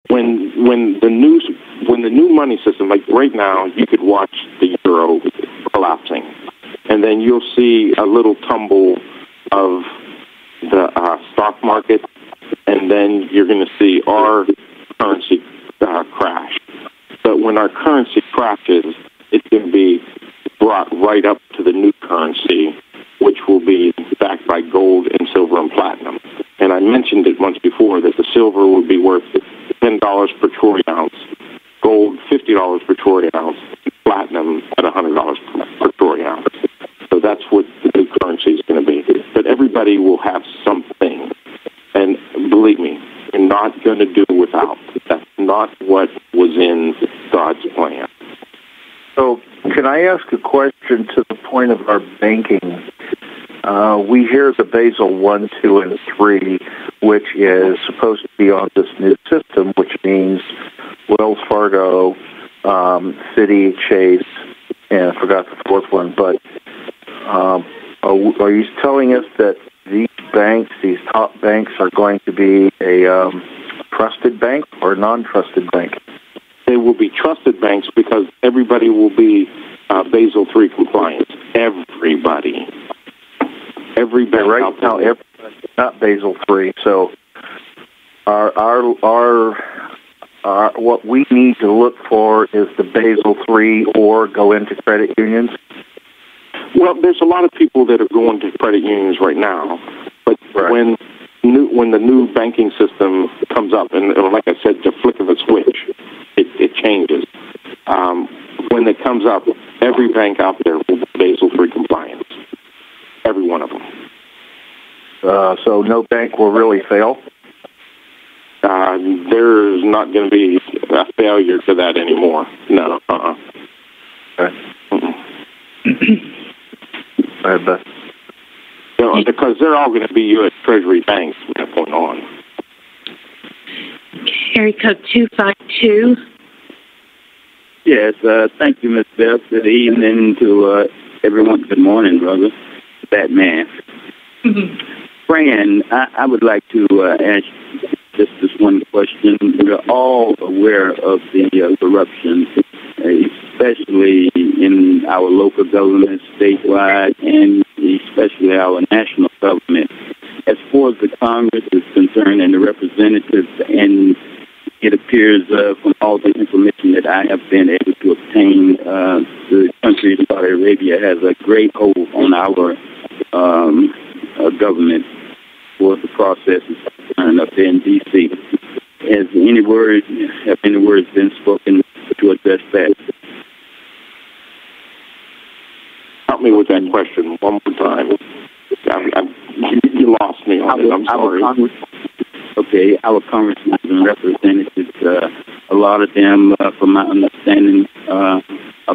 when the new money system, like right now, you could watch the euro collapsing, and then you'll see a little tumble of the stock market, and then you're going to see our currency crash. But when our currency crashes, it's going to be brought right up to the new currency, which will be backed by gold and silver and platinum. And I mentioned it once before that the silver would be worth $10 per troy ounce, gold $50 per troy ounce, platinum at $100 per troy ounce. So that's what the new currency is going to be. But everybody will have something. And believe me, you're not going to do without. That's not what was in God's plan. So can I ask a question to the point of our banking? We hear the Basel 1, 2, and 3, which is supposed to be on this new system, which means Wells Fargo, Citi, Chase, and I forgot the fourth one. But are you telling us that these banks, these top banks, are going to be a trusted bank or non-trusted bank? They will be trusted banks because everybody will be Basel III compliant. Everybody. Every bank right out now, there. everybody's not Basel III. So our what we need to look for is the Basel III or go into credit unions. Well, there's a lot of people that are going to credit unions right now, but right. when the new banking system comes up, and like I said, the flick of a switch, it changes. When it comes up, every bank out there will be Basel III compliant. Every one of them. So no bank will really fail? There's not going to be a failure to that anymore. No. Okay. Because they're all going to be U.S. Treasury banks from that point on. Area code 252. Yes, thank you, Ms. Beth. Good evening to everyone. Good morning, brother. Batman. Fran, I would like to ask just this one question. We're all aware of the corruption, especially in our local government, statewide, and especially our national government. As far as the Congress is concerned and the representatives, and it appears from all the information that I have been able to obtain, the country of Saudi Arabia has a great hold on our government for the process is concerned up there in D.C. Have any words been spoken to address that? Help me with that question one more time. You lost me on it. I'm sorry. Our congressmen and representatives, a lot of them, from my understanding, are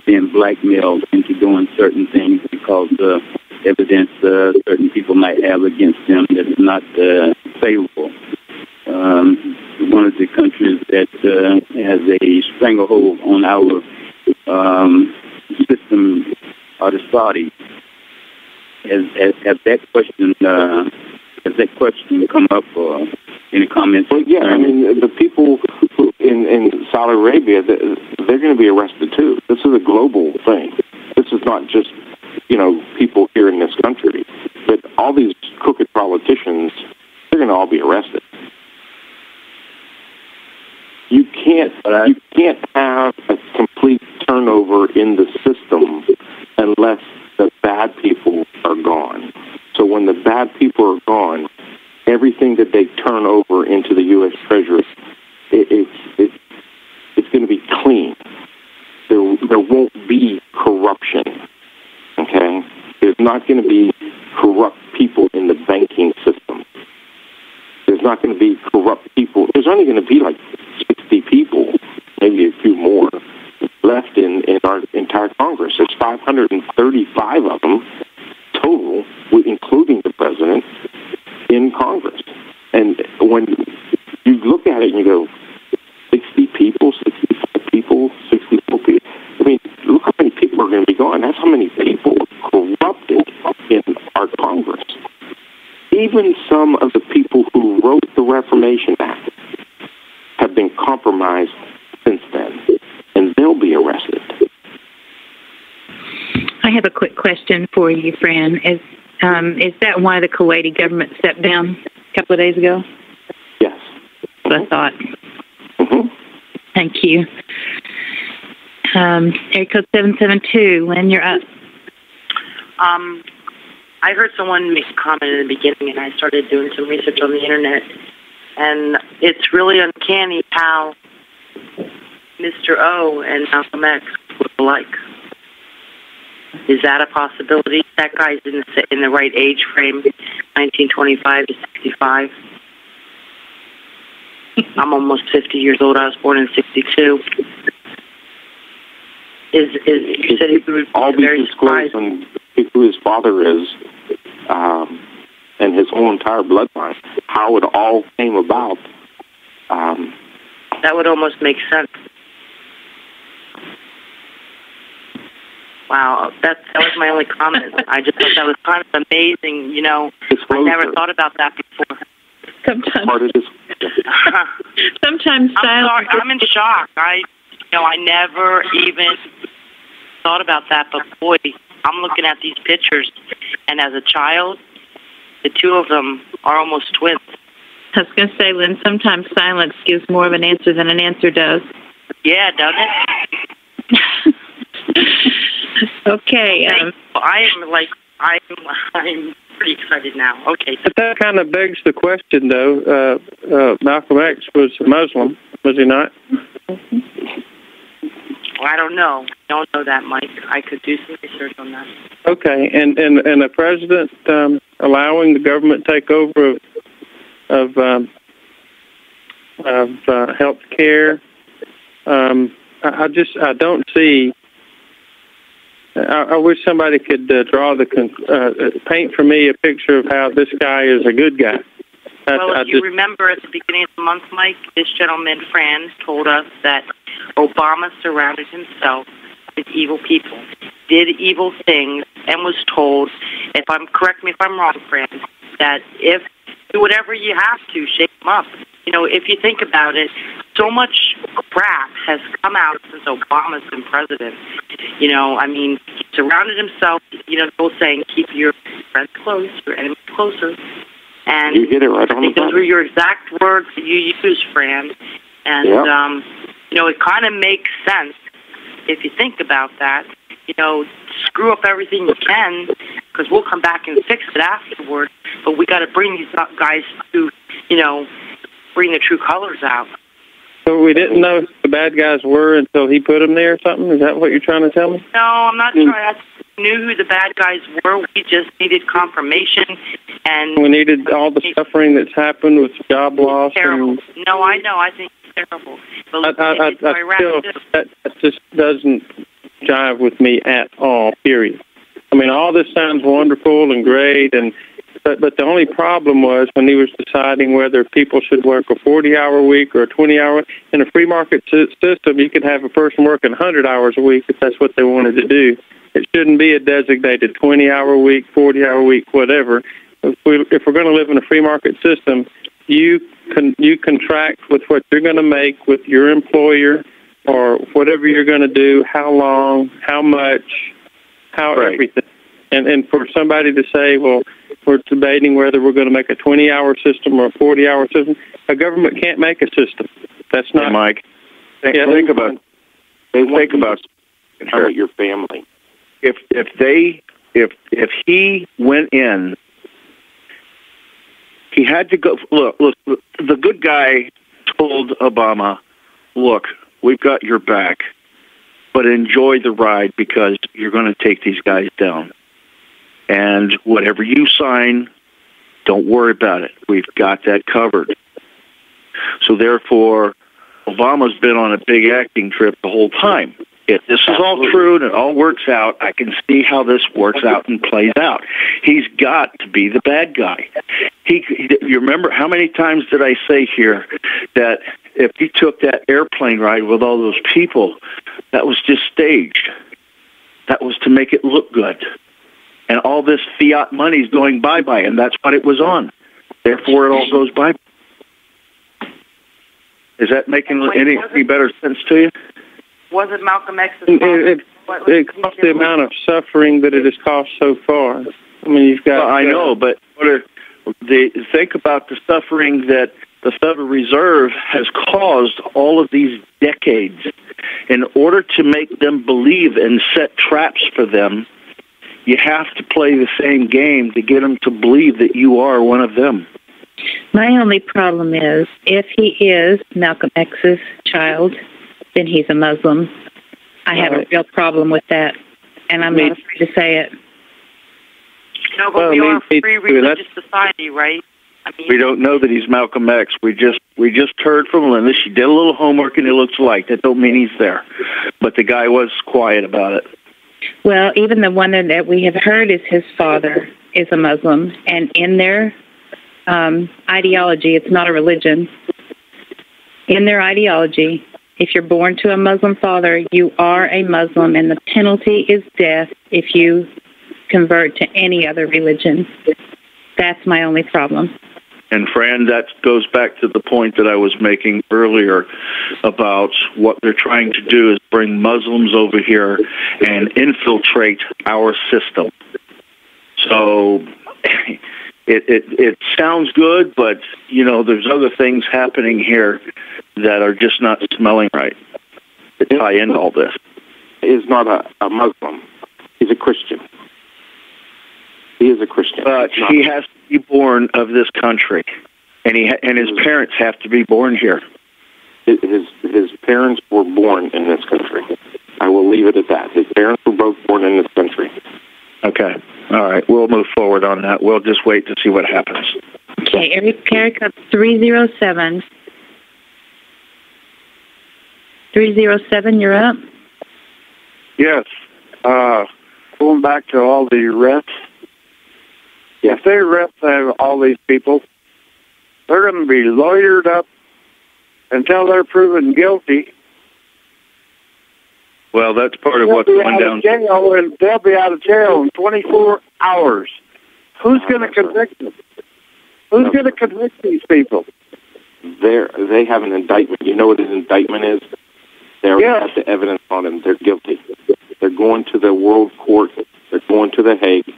being blackmailed into doing certain things because of evidence certain people might have against them that is not favorable. One of the countries that has a stranglehold on our system are the Saudis. Has that question come up, or any comments? Well, yeah, I mean, the people in Saudi Arabia, they're going to be arrested too. This is a global thing. This is not just, people here in this country. But all these crooked politicians, they're going to all be arrested. You can't have a complete turnover in the system unless the bad people are gone. So when the bad people are gone, everything that they turn over into the U.S. Treasury, it's going to be clean. There won't be corruption. Okay, there's not going to be corrupt people in the banking system. There's not going to be corrupt people. There's only going to be like 60 people, maybe a few more, left in our entire Congress. There's 535 of them total, including the president, in Congress. And when you look at it and you go, 60 people, 65 people, 64 people, I mean, look how many people are going to be gone. That's how many people are corrupted in our Congress. Even some of the people who wrote the Reformation Act have been compromised since then, and they'll be arrested. I have a quick question for you, Fran. Is that why the Kuwaiti government stepped down a couple of days ago? Yes. That's what I thought. Mm-hmm. Thank you. Area code 772, Lynn, you're up. I heard someone make a comment in the beginning, and I started doing some research on the internet, and it's really uncanny how Mr. O and Malcolm X look alike. Is that a possibility? That guy's in the right age frame, 1925 to 65. I'm almost 50 years old. I was born in 62. He said he would all be disclosed on who his father is, and his whole entire bloodline, how it all came about. That would almost make sense. Wow, that was my only comment. I just thought that was kind of amazing. You know, I never thought about that before. Sometimes. Part of this. Sometimes. I'm sorry. I'm in shock. I never even thought about that. But boy, I'm looking at these pictures, and as a child, the two of them are almost twins. I was going to say, Lynn, sometimes silence gives more of an answer than an answer does. Yeah, doesn't it? Okay. I'm pretty excited now. Okay. But that kind of begs the question, though. Malcolm X was a Muslim, was he not? Well, I don't know. I don't know that, Mike. I could do some research on that. Okay, and the president allowing the government take over of health care. I don't see. I wish somebody could draw paint for me a picture of how this guy is a good guy. Well, if you remember at the beginning of the month, Mike, this gentleman, Fran, told us that Obama surrounded himself with evil people, did evil things, and was told, correct me if I'm wrong, Fran, that if do whatever you have to, shake them up. You know, if you think about it, so much crap has come out since Obama's been president. You know, I mean, he surrounded himself, the old saying, keep your friends close, your enemies closer. And you hit it right on the those were your exact words that you used, Fran. And, it kind of makes sense if you think about that. Screw up everything you can, because we'll come back and fix it afterward. But we got to bring these guys to, bring the true colors out. So we didn't know who the bad guys were until he put them there or something? Is that what you're trying to tell me? No, I'm not trying. I knew who the bad guys were. We just needed confirmation. And we needed all the suffering that's happened with job loss. Terrible. No, I know. I think it's terrible. But that just doesn't jive with me at all, period. I mean, all this sounds wonderful and great, but the only problem was when he was deciding whether people should work a 40-hour week or a 20-hour. In a free market system, you could have a person working 100 hours a week if that's what they wanted to do. It shouldn't be a designated 20-hour week, 40-hour week, whatever. If we're going to live in a free market system, you contract with what you're going to make with your employer or whatever you're going to do, how long, how much, everything. And for somebody to say, well, we're debating whether we're going to make a 20-hour system or a 40-hour system, a government can't make a system. That's not... Hey, Mike, think about your family. If he went in, he had to go. Look, the good guy told Obama, look, we've got your back, but enjoy the ride because you're going to take these guys down. And whatever you sign, don't worry about it. We've got that covered. So therefore, Obama's been on a big acting trip the whole time. If this is all true and it all works out, I can see how this works out and plays out. He's got to be the bad guy. You remember how many times did I say here that if he took that airplane ride with all those people, that was just staged. That was to make it look good. And all this fiat money is going bye-bye, and that's what it was on. Therefore, it all goes bye-bye. Is that making any better sense to you? Was it Malcolm X's it cost the amount of suffering that it has cost so far. I mean, you've got... Well, I know, but think about the suffering that the Federal Reserve has caused all of these decades. In order to make them believe and set traps for them, you have to play the same game to get them to believe that you are one of them. My only problem is, if he is Malcolm X's child, then he's a Muslim. I have a real problem with that, and I'm not afraid to say it. No, but we are a free religious society, right? I mean, we don't know that he's Malcolm X. We just heard from Linda. She did a little homework, and it looks like that. Don't mean he's there, but the guy was quiet about it. Well, even the one that we have heard is his father is a Muslim, and in their ideology, it's not a religion. In their ideology, if you're born to a Muslim father, you are a Muslim, and the penalty is death if you convert to any other religion. That's my only problem. And Fran, that goes back to the point that I was making earlier about what they're trying to do is bring Muslims over here and infiltrate our system. So it sounds good, but, you know, there's other things happening here that are just not smelling right to tie into all this. He's not a Muslim. He's a Christian. He is a Christian. But he has to be born of this country, and his parents have to be born here. His parents were born in this country. I will leave it at that. His parents were both born in this country. Okay. All right. We'll move forward on that. We'll just wait to see what happens. Okay. Area code 307. 307, you're up. Yes. Going back to all the arrests. Yes. If they arrest all these people, they're going to be lawyered up until they're proven guilty. Well, that's part of what's going down. They'll be out of jail in 24 hours. Who's going to convict them? Who's going to convict these people? They have an indictment. You know what an indictment is? They already have the evidence on them. They're guilty. They're going to the World Court. They're going to The Hague.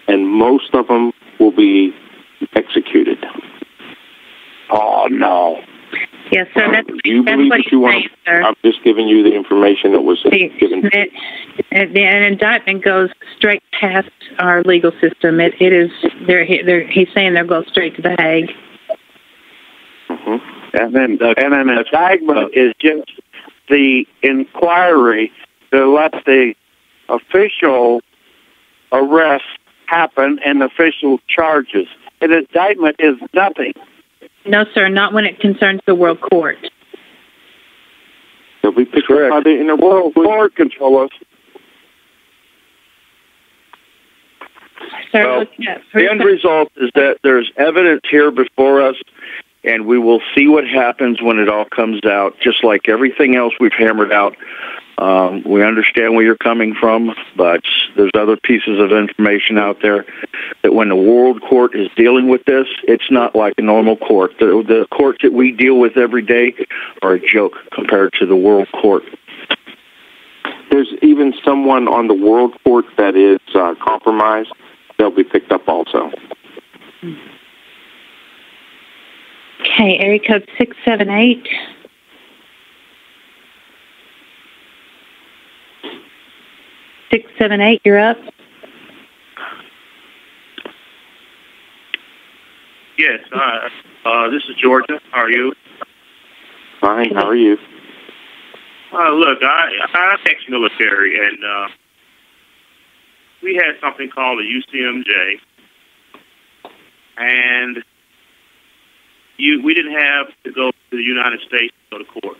And most of them will be executed. Oh, no. Yes, so that's you believe what that you want. I'm just giving you the information that was given. An indictment goes straight past our legal system. It is. He's saying they'll go straight to The Hague. Mm-hmm. And then an indictment is just the inquiry to let the official arrest happen and official charges. An indictment is nothing. No, sir, not when it concerns the World Court. They'll be picked up by the World Court control us. Sir, well, the end result is that there's evidence here before us, and we will see what happens when it all comes out, just like everything else we've hammered out. We understand where you're coming from, but there's other pieces of information out there that when the World Court is dealing with this, it's not like a normal court. The courts that we deal with every day are a joke compared to the World Court. There's even someone on the World Court that is compromised. They'll be picked up also. Okay, area code 678. 678, you're up. Yes, this is Georgia. How are you? Fine, how are you? Look, I'm ex-military, and we had something called a UCMJ, and we didn't have to go to the United States to go to court.